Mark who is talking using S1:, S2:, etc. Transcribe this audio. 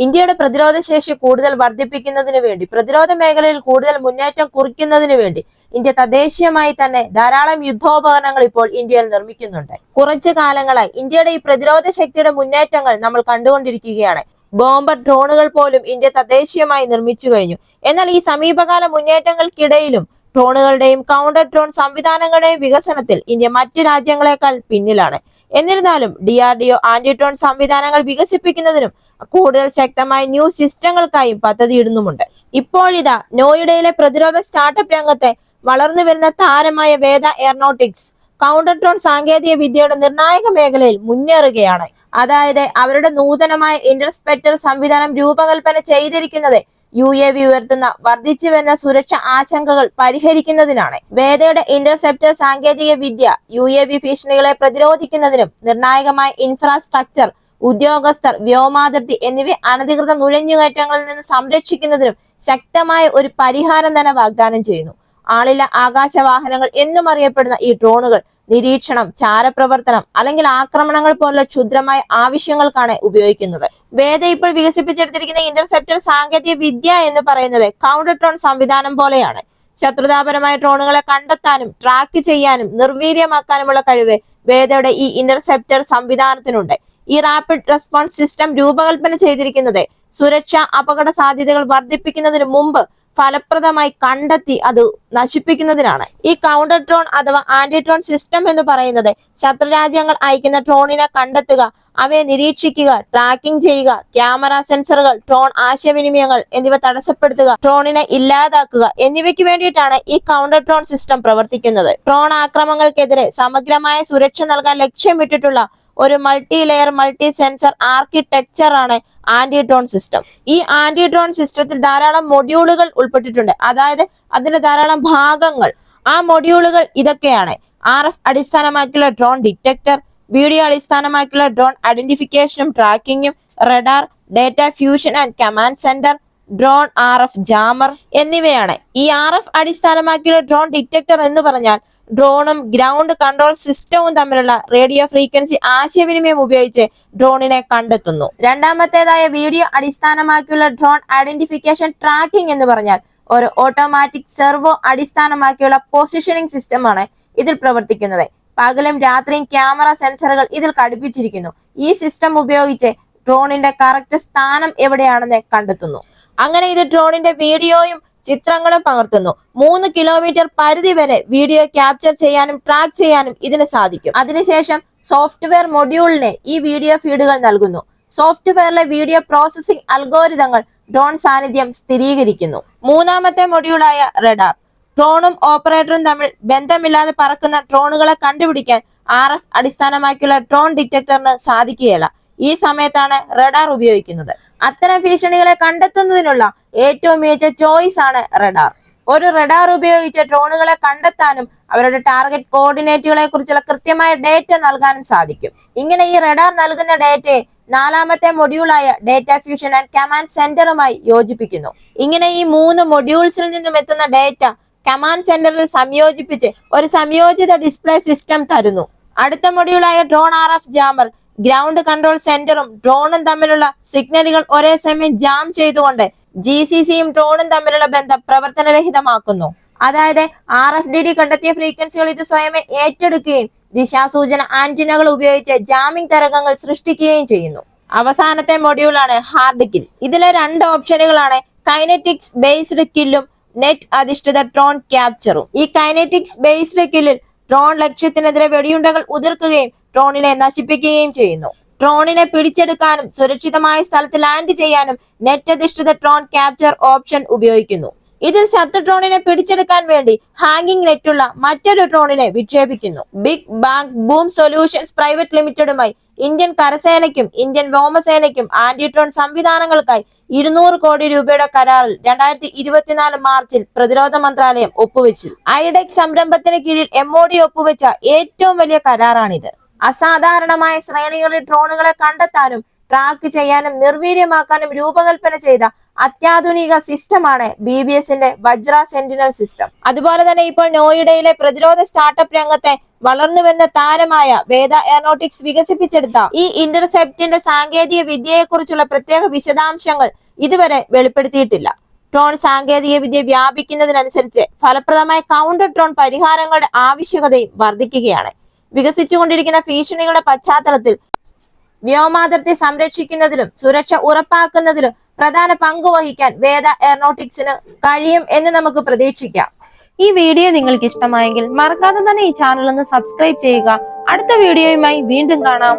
S1: ഇന്ത്യയുടെ പ്രതിരോധ ശേഷി കൂടുതൽ വർദ്ധിപ്പിക്കുന്നതിന് വേണ്ടി, പ്രതിരോധ മേഖലയിൽ കൂടുതൽ മുന്നേറ്റം കുറിക്കുന്നതിന് വേണ്ടി ഇന്ത്യ തദ്ദേശീയമായി തന്നെ ധാരാളം യുദ്ധോപകരണങ്ങൾ ഇപ്പോൾ ഇന്ത്യയിൽ നിർമ്മിക്കുന്നുണ്ട്. കുറച്ചു കാലങ്ങളായി ഇന്ത്യയുടെ ഈ പ്രതിരോധ ശക്തിയുടെ മുന്നേറ്റങ്ങൾ നമ്മൾ കണ്ടുകൊണ്ടിരിക്കുകയാണ്. ബോംബർ ഡ്രോണുകൾ പോലും ഇന്ത്യ തദ്ദേശീയമായി നിർമ്മിച്ചു കഴിഞ്ഞു. എന്നാൽ ഈ സമീപകാല മുന്നേറ്റങ്ങൾക്കിടയിലും ഡ്രോണുകളുടെയും കൗണ്ടർ ഡ്രോൺ സംവിധാനങ്ങളുടെയും വികസനത്തിൽ ഇന്ത്യ മറ്റ് രാജ്യങ്ങളെക്കാൾ പിന്നിലാണ്. എന്നിരുന്നാലും DRDO ആന്റി ഡ്രോൺ സംവിധാനങ്ങൾ വികസിപ്പിക്കുന്നതിനും കൂടുതൽ ശക്തമായ ന്യൂ സിസ്റ്റങ്ങൾക്കായും പദ്ധതിയിടുന്നുമുണ്ട്. ഇപ്പോഴിതാ നോയിഡയിലെ പ്രതിരോധ സ്റ്റാർട്ടപ്പ് രംഗത്തെ വളർന്നു വരുന്ന താരമായ വേദ എയറോനോട്ടിക്സ് കൗണ്ടർ ഡ്രോൺ സാങ്കേതിക വിദ്യയുടെ നിർണായക മേഖലയിൽ മുന്നേറുകയാണ്. അതായത് അവരുടെ നൂതനമായ ഇന്റർസെപ്റ്റർ സംവിധാനം രൂപകൽപ്പന ചെയ്തിരിക്കുന്നത് UAV ഉയർത്തുന്ന വർദ്ധിച്ചു വരുന്ന സുരക്ഷ ആശങ്കകൾ പരിഹരിക്കുന്നതിനാണ്. വേദയുടെ ഇന്റർസെപ്റ്റർ സാങ്കേതിക വിദ്യ UAV ഭീഷണികളെ പ്രതിരോധിക്കുന്നതിനും നിർണായകമായ ഇൻഫ്രാസ്ട്രക്ചർ, ഉദ്യോഗസ്ഥർ, വ്യോമാതിർത്തി എന്നിവ അനധികൃത നുഴഞ്ഞുകയറ്റങ്ങളിൽ നിന്ന് സംരക്ഷിക്കുന്നതിനും ശക്തമായ ഒരു പരിഹാരം തന്നെ വാഗ്ദാനം ചെയ്യുന്നു. ആളില്ല ആകാശവാഹനങ്ങൾ എന്നും അറിയപ്പെടുന്ന ഈ ഡ്രോണുകൾ നിരീക്ഷണം, ചാരപ്രവർത്തനം അല്ലെങ്കിൽ ആക്രമണങ്ങൾ പോലുള്ള ക്ഷുദ്രമായ ആവശ്യങ്ങൾക്കാണ് ഉപയോഗിക്കുന്നത്. വേദ ഇപ്പോൾ വികസിപ്പിച്ചെടുത്തിരിക്കുന്ന ഇന്റർസെപ്റ്റർ സാങ്കേതിക വിദ്യ എന്ന് പറയുന്നത് കൗണ്ടർ ഡ്രോൺ സംവിധാനം പോലെയാണ്. ശത്രുതാപരമായ ഡ്രോണുകളെ കണ്ടെത്താനും ട്രാക്ക് ചെയ്യാനും നിർവീര്യമാക്കാനുമുള്ള കഴിവ് വേദയുടെ ഈ ഇന്റർസെപ്റ്റർ സംവിധാനത്തിനുണ്ട്. ഈ റാപ്പിഡ് റെസ്പോൺസ് സിസ്റ്റം രൂപകൽപ്പന ചെയ്തിരിക്കുന്നത് സുരക്ഷാ അപകട സാധ്യതകൾ വർദ്ധിപ്പിക്കുന്നതിന് മുമ്പ് ഫലപ്രദമായി കണ്ടെത്തി അത് നശിപ്പിക്കുന്നതിനാണ്. ഈ കൗണ്ടർ ഡ്രോൺ അഥവാ ആന്റി ഡ്രോൺ സിസ്റ്റം എന്ന് പറയുന്നത് ശത്രുരാജ്യങ്ങൾ അയക്കുന്ന ഡ്രോണിനെ കണ്ടെത്തുക, അവയെ നിരീക്ഷിക്കുക, ട്രാക്കിംഗ് ചെയ്യുക, ക്യാമറ, സെൻസറുകൾ, ഡ്രോൺ ആശയവിനിമയങ്ങൾ എന്നിവ തടസ്സപ്പെടുത്തുക, ഡ്രോണിനെ ഇല്ലാതാക്കുക എന്നിവയ്ക്ക് വേണ്ടിയിട്ടാണ് ഈ കൗണ്ടർ ഡ്രോൺ സിസ്റ്റം പ്രവർത്തിക്കുന്നത്. ഡ്രോൺ ആക്രമണങ്ങൾക്കെതിരെ സമഗ്രമായ സുരക്ഷ നൽകാൻ ലക്ഷ്യമിട്ടിട്ടുള്ള ഒരു multi layer multi sensor architecture ആണ് ആന്റി ഡ്രോൺ സിസ്റ്റം. ഈ ആന്റി ഡ്രോൺ സിസ്റ്റത്തിൽ ധാരാളം മൊഡ്യൂളുകൾ ഉൾപ്പെട്ടിട്ടുണ്ട്. അതായത് അതിന്റെ ധാരാളം ഭാഗങ്ങൾ. ആ മൊഡ്യൂളുകൾ ഇതൊക്കെയാണ്: RF അടിസ്ഥാനമാക്കിയുള്ള ഡ്രോൺ ഡിറ്റക്ടർ, വീഡിയോ അടിസ്ഥാനമാക്കിയുള്ള ഡ്രോൺ ഐഡന്റിഫിക്കേഷനും ട്രാക്കിങ്ങും, radar, data fusion and command centre, drone RF jammer എന്നിവയാണ്. ഈ RF അടിസ്ഥാനമാക്കിയുള്ള ഡ്രോൺ ഡിറ്റക്ടർ എന്ന് പറഞ്ഞാൽ ഡ്രോണും ഗ്രൗണ്ട് കൺട്രോൾ സിസ്റ്റവും തമ്മിലുള്ള റേഡിയോ ഫ്രീക്വൻസി ആശയവിനിമയം ഉപയോഗിച്ച് ഡ്രോണിനെ കണ്ടെത്തുന്നു. രണ്ടാമത്തേതായ വീഡിയോ അടിസ്ഥാനമാക്കിയുള്ള ഡ്രോൺ ഐഡന്റിഫിക്കേഷൻ ട്രാക്കിംഗ് എന്ന് പറഞ്ഞാൽ ഒരു ഓട്ടോമാറ്റിക് സെർവോ അടിസ്ഥാനമാക്കിയുള്ള പൊസിഷനിങ് സിസ്റ്റമാണ് ഇതിൽ പ്രവർത്തിക്കുന്നത്. പകലും രാത്രിയും ക്യാമറ, സെൻസറുകൾ ഇതിൽ ഘടിപ്പിച്ചിരിക്കുന്നു. ഈ സിസ്റ്റം ഉപയോഗിച്ച് ഡ്രോണിന്റെ കറക്റ്റ് സ്ഥാനം എവിടെയാണെന്ന് കണ്ടെത്തുന്നു. അങ്ങനെ ഇത് ഡ്രോണിന്റെ വീഡിയോയും ചിത്രങ്ങളും പകർത്തുന്നു. 3 കിലോമീറ്റർ പരിധി വരെ വീഡിയോ ക്യാപ്ചർ ചെയ്യാനും ട്രാക്ക് ചെയ്യാനും ഇതിന് സാധിക്കും. അതിനുശേഷം സോഫ്റ്റ്വെയർ മൊഡ്യൂളിന് ഈ വീഡിയോ ഫീഡുകൾ നൽകുന്നു. സോഫ്റ്റ്വെയറിലെ വീഡിയോ പ്രോസസിംഗ് അൽഗോരിതങ്ങൾ ഡ്രോൺ സാന്നിധ്യം സ്ഥിരീകരിക്കുന്നു. മൂന്നാമത്തെ മൊഡ്യൂളായ റഡാർ. ഡ്രോണും ഓപ്പറേറ്ററും തമ്മിൽ ബന്ധമില്ലാതെ പറക്കുന്ന ഡ്രോണുകളെ കണ്ടുപിടിക്കാൻ RF അടിസ്ഥാനമാക്കിയുള്ള ഡ്രോൺ ഡിറ്റക്ടറിന് സാധിക്കുകയില്ല. ഈ സമയത്താണ് റഡാർ ഉപയോഗിക്കുന്നത്. അത്തരം ഭീഷണികളെ കണ്ടെത്തുന്നതിനുള്ള ഏറ്റവും മികച്ച ചോയ്സ് ആണ് റഡാർ. ഒരു റഡാർ ഉപയോഗിച്ച് ഡ്രോണുകളെ കണ്ടെത്താനും അവരുടെ ടാർഗറ്റ് കോർഡിനേറ്റുകളെ കുറിച്ചുള്ള കൃത്യമായ ഡേറ്റ നൽകാനും സാധിക്കും. ഇങ്ങനെ ഈ റഡാർ നൽകുന്ന ഡേറ്റയെ നാലാമത്തെ മൊഡ്യൂളായ ഡേറ്റ ഫ്യൂഷൻ ആൻഡ് കമാൻഡ് സെന്ററുമായി യോജിപ്പിക്കുന്നു. ഇങ്ങനെ ഈ 3 മൊഡ്യൂൾസിൽ നിന്നും എത്തുന്ന ഡേറ്റ കമാൻഡ് സെന്ററിൽ സംയോജിപ്പിച്ച് ഒരു സംയോജിത ഡിസ്പ്ലേ സിസ്റ്റം തരുന്നു. അടുത്ത മൊഡ്യൂളായ drone RF jammer ground control സെന്ററും ഡ്രോണും തമ്മിലുള്ള സിഗ്നലുകൾ ഒരേ സമയം ജാം ചെയ്തുകൊണ്ട് GCCയും ഡ്രോണും തമ്മിലുള്ള ബന്ധം പ്രവർത്തനരഹിതമാക്കുന്നു. അതായത് RFDD കണ്ടെത്തിയ ഫ്രീക്വൻസികൾ ഇത് സ്വയമേ ഏറ്റെടുക്കുകയും ദിശാസൂചന ആന്റിനകൾ ഉപയോഗിച്ച് ജാമിംഗ് തരംഗങ്ങൾ സൃഷ്ടിക്കുകയും ചെയ്യുന്നു. അവസാനത്തെ മൊഡ്യൂളാണ് ഹാർഡ് കിൽ. ഇതിലെ 2 ഓപ്ഷനുകളാണ് കൈനറ്റിക്സ് ബേസ്ഡ് കില്ലും നെറ്റ് അധിഷ്ഠിത ഡ്രോൺ ക്യാപ്ചറും. ഈ കൈനറ്റിക്സ് ബേസ്ഡ് കില്ലിൽ ഡ്രോൺ ലക്ഷ്യത്തിനെതിരെ വെടിയുണ്ടകൾ ഉതിർക്കുകയും ഡ്രോണിനെ നശിപ്പിക്കുകയും ചെയ്യുന്നു. ഡ്രോണിനെ പിടിച്ചെടുക്കാനും സുരക്ഷിതമായ സ്ഥലത്ത് ലാൻഡ് ചെയ്യാനും നെറ്റ് അധിഷ്ഠിത ഡ്രോൺ ക്യാപ്ചർ ഓപ്ഷൻ ഉപയോഗിക്കുന്നു. ഇതിൽ ശത്രു ഡ്രോണിനെ പിടിച്ചെടുക്കാൻ വേണ്ടി ഹാങ്ങിങ് നെറ്റുള്ള മറ്റൊരു ഡ്രോണിനെ വിക്ഷേപിക്കുന്നു. Big bang boom solutions private ലിമിറ്റഡുമായി ഇന്ത്യൻ കരസേനയ്ക്കും ഇന്ത്യൻ വ്യോമസേനയ്ക്കും ആന്റി ഡ്രോൺ സംവിധാനങ്ങൾക്കായി 200 കോടി രൂപയുടെ കരാറിൽ 2024 മാർച്ചിൽ പ്രതിരോധ മന്ത്രാലയം ഒപ്പുവെച്ചു. ഐഡെക് സംരംഭത്തിന് കീഴിൽ MOD ഒപ്പുവെച്ച ഏറ്റവും വലിയ കരാറാണിത്. അസാധാരണമായ ശ്രേണികളിൽ ഡ്രോണുകളെ കണ്ടെത്താനും ട്രാക്ക് ചെയ്യാനും നിർവീര്യമാക്കാനും രൂപകൽപ്പന ചെയ്ത അത്യാധുനിക സിസ്റ്റമാണ് BBSന്റെ വജ്ര സെന്റിനൽ സിസ്റ്റം. അതുപോലെ തന്നെ ഇപ്പോൾ നോയിഡയിലെ പ്രതിരോധ സ്റ്റാർട്ടപ്പ് രംഗത്തെ വളർന്നു വരുന്ന താരമായ വേദ എയറോനോട്ടിക്സ് വികസിപ്പിച്ചെടുത്ത ഈ ഇന്റർസെപ്റ്റിന്റെ സാങ്കേതിക വിദ്യയെക്കുറിച്ചുള്ള പ്രത്യേക വിശദാംശങ്ങൾ ഇതുവരെ വെളിപ്പെടുത്തിയിട്ടില്ല. ഡ്രോൺ സാങ്കേതിക വിദ്യ വ്യാപിക്കുന്നതിനനുസരിച്ച് ഫലപ്രദമായ കൗണ്ടർ ഡ്രോൺ പരിഹാരങ്ങളുടെ ആവശ്യകതയും വർദ്ധിക്കുകയാണ്. വികസിച്ചുകൊണ്ടിരിക്കുന്ന ഭീഷണികളുടെ പശ്ചാത്തലത്തിൽ വ്യോമാതിർത്തി സംരക്ഷിക്കുന്നതിലും സുരക്ഷ ഉറപ്പാക്കുന്നതിലും പ്രധാന പങ്ക് വഹിക്കാൻ വേദ എയറോനോട്ടിക്സിന് കഴിയും എന്ന് നമുക്ക് പ്രതീക്ഷിക്കാം. ഈ വീഡിയോ നിങ്ങൾക്ക് ഇഷ്ടമായെങ്കിൽ മറക്കാതെ തന്നെ ഈ ചാനൽ ഒന്ന് സബ്സ്ക്രൈബ് ചെയ്യുക. അടുത്ത വീഡിയോയുമായി വീണ്ടും കാണാം.